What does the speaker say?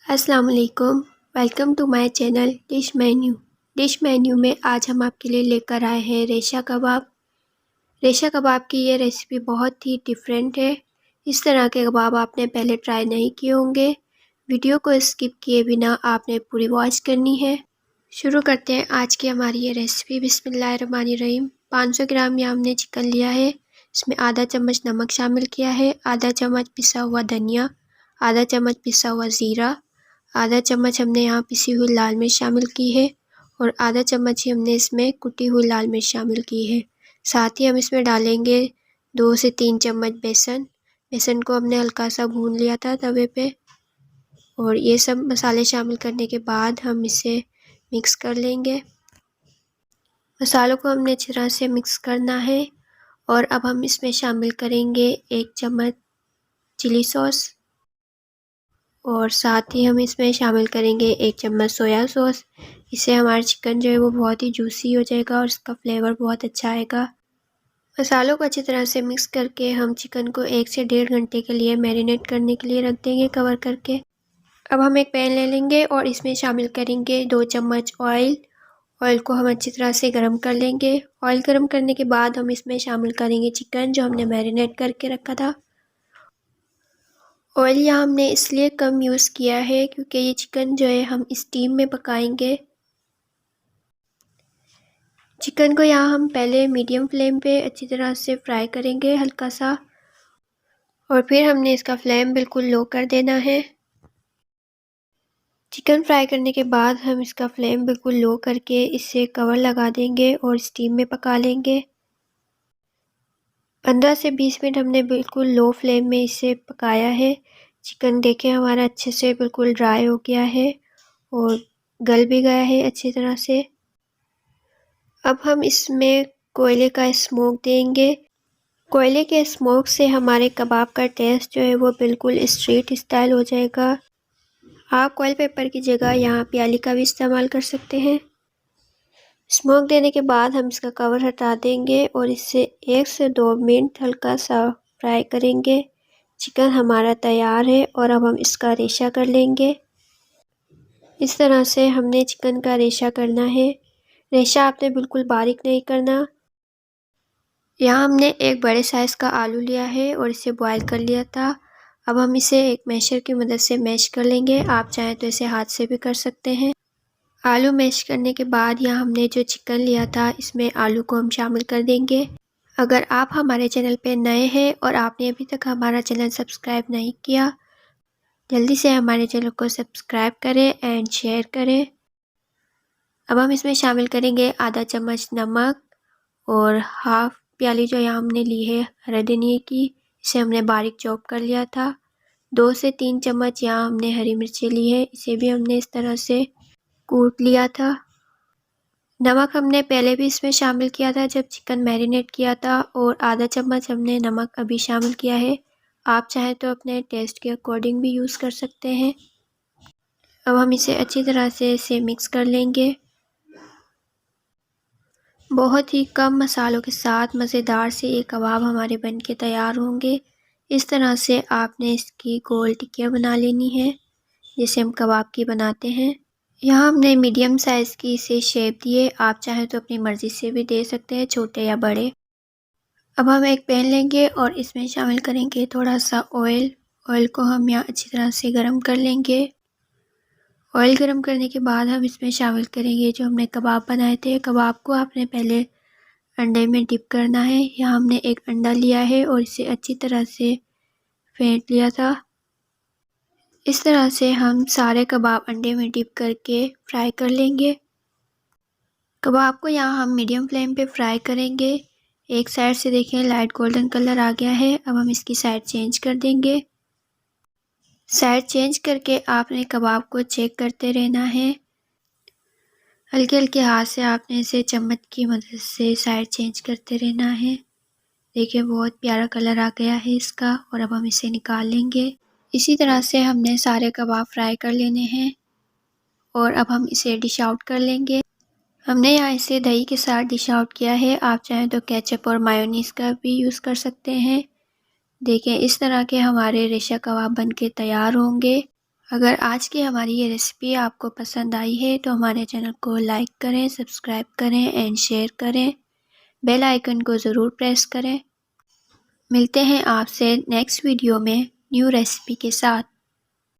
अस्सलाम वालेकुम। Welcome to my channel dish menu में आज हम आपके लिए लेकर आए हैं रेशा कबाब। रेशा कबाब की ये रेसिपी बहुत ही डिफरेंट है। इस तरह के कबाब आपने पहले ट्राई नहीं किए होंगे। वीडियो को स्किप किए बिना आपने पूरी वॉच करनी है। शुरू करते हैं आज की हमारी ये रेसिपी। बिस्मिल्लाहिर्रहमानिर्रहीम। 500 ग्राम यहाँ हमने चिकन लिया है। इसमें आधा चम्मच नमक शामिल किया है, आधा चम्मच पिसा हुआ धनिया, आधा चम्मच पिसा हुआ ज़ीरा, आधा चम्मच हमने यहाँ पिसी हुई लाल मिर्च शामिल की है और आधा चम्मच ही हमने इसमें कुटी हुई लाल मिर्च शामिल की है। साथ ही हम इसमें डालेंगे 2 से 3 चम्मच बेसन। बेसन को हमने हल्का सा भून लिया था तवे पे। और ये सब मसाले शामिल करने के बाद हम इसे मिक्स कर लेंगे। मसालों को हमने अच्छी तरह से मिक्स करना है। और अब हम इसमें शामिल करेंगे 1 चम्मच चिली सॉस और साथ ही हम इसमें शामिल करेंगे 1 चम्मच सोया सॉस। इससे हमारा चिकन जो है वो बहुत ही जूसी हो जाएगा और इसका फ्लेवर बहुत अच्छा आएगा। मसालों को अच्छी तरह से मिक्स करके हम चिकन को 1 से 1.5 घंटे के लिए मैरिनेट करने के लिए रख देंगे कवर करके। अब हम एक पैन ले लेंगे और इसमें शामिल करेंगे 2 चम्मच ऑयल। ऑयल को हम अच्छी तरह से गर्म कर लेंगे। ऑयल गर्म करने के बाद हम इसमें शामिल करेंगे चिकन जो हमने मैरिनेट करके रखा था। ऑयल यहाँ हमने इसलिए कम यूज़ किया है क्योंकि ये चिकन जो है हम स्टीम में पकाएंगे। चिकन को यहाँ हम पहले मीडियम फ्लेम पे अच्छी तरह से फ्राई करेंगे हल्का सा, और फिर हमने इसका फ्लेम बिल्कुल लो कर देना है। चिकन फ्राई करने के बाद हम इसका फ्लेम बिल्कुल लो करके इसे कवर लगा देंगे और स्टीम में पका लेंगे। 15 से 20 मिनट हमने बिल्कुल लो फ्लेम में इसे पकाया है। चिकन देखें हमारा अच्छे से बिल्कुल ड्राई हो गया है और गल भी गया है अच्छी तरह से। अब हम इसमें कोयले का स्मोक देंगे। कोयले के स्मोक से हमारे कबाब का टेस्ट जो है वो बिल्कुल स्ट्रीट स्टाइल हो जाएगा। आप ऑयल पेपर की जगह यहाँ प्याली का भी इस्तेमाल कर सकते हैं। स्मोक देने के बाद हम इसका कवर हटा देंगे और इससे 1 से 2 मिनट हल्का सा फ्राई करेंगे। चिकन हमारा तैयार है और अब हम इसका रेशा कर लेंगे। इस तरह से हमने चिकन का रेशा करना है। रेशा आपने बिल्कुल बारीक नहीं करना। यहाँ हमने एक बड़े साइज़ का आलू लिया है और इसे बॉयल कर लिया था। अब हम इसे एक मैशर की मदद से मैश कर लेंगे। आप चाहें तो इसे हाथ से भी कर सकते हैं। आलू मैश करने के बाद यहाँ हमने जो चिकन लिया था इसमें आलू को हम शामिल कर देंगे। अगर आप हमारे चैनल पे नए हैं और आपने अभी तक हमारा चैनल सब्सक्राइब नहीं किया, जल्दी से हमारे चैनल को सब्सक्राइब करें एंड शेयर करें। अब हम इसमें शामिल करेंगे आधा चम्मच नमक और हाफ प्याली जो यहाँ हमने ली है हरे धनिए की, इसे हमने बारीक चॉप कर लिया था। 2 से 3 चम्मच यहाँ हमने हरी मिर्ची ली है, इसे भी हमने इस तरह से कूट लिया था। नमक हमने पहले भी इसमें शामिल किया था जब चिकन मैरिनेट किया था, और आधा चम्मच हमने नमक अभी शामिल किया है। आप चाहें तो अपने टेस्ट के अकॉर्डिंग भी यूज़ कर सकते हैं। अब हम इसे अच्छी तरह से इसे मिक्स कर लेंगे। बहुत ही कम मसालों के साथ मज़ेदार से ये कबाब हमारे बन के तैयार होंगे। इस तरह से आपने इसकी गोल टिक्कियाँ बना लेनी है जैसे हम कबाब की बनाते हैं। यहाँ हमने मीडियम साइज़ की इसे शेप दी है। आप चाहें तो अपनी मर्ज़ी से भी दे सकते हैं, छोटे या बड़े। अब हम एक पैन लेंगे और इसमें शामिल करेंगे थोड़ा सा ऑयल। ऑयल को हम यहाँ अच्छी तरह से गर्म कर लेंगे। ऑयल गर्म करने के बाद हम इसमें शामिल करेंगे जो हमने कबाब बनाए थे। कबाब को आपने पहले अंडे में डिप करना है। यहाँ हमने एक अंडा लिया है और इसे अच्छी तरह से फेंट लिया था। इस तरह से हम सारे कबाब अंडे में डिप करके फ्राई कर लेंगे। कबाब को यहाँ हम मीडियम फ्लेम पे फ्राई करेंगे। एक साइड से देखें लाइट गोल्डन कलर आ गया है। अब हम इसकी साइड चेंज कर देंगे। साइड चेंज करके आपने कबाब को चेक करते रहना है। हल्के हल्के हाथ से आपने इसे चम्मच की मदद से साइड चेंज करते रहना है। देखिए बहुत प्यारा कलर आ गया है इसका, और अब हम इसे निकाल लेंगे। इसी तरह से हमने सारे कबाब फ्राई कर लेने हैं और अब हम इसे डिश आउट कर लेंगे। हमने यहाँ इसे दही के साथ डिश आउट किया है। आप चाहें तो केचप और मायोनीज़ का भी यूज़ कर सकते हैं। देखें इस तरह के हमारे रेशा कबाब बन के तैयार होंगे। अगर आज की हमारी ये रेसिपी आपको पसंद आई है तो हमारे चैनल को लाइक करें, सब्सक्राइब करें एंड शेयर करें। बेल आइकन को ज़रूर प्रेस करें। मिलते हैं आपसे नेक्स्ट वीडियो में न्यू रेसिपी के साथ।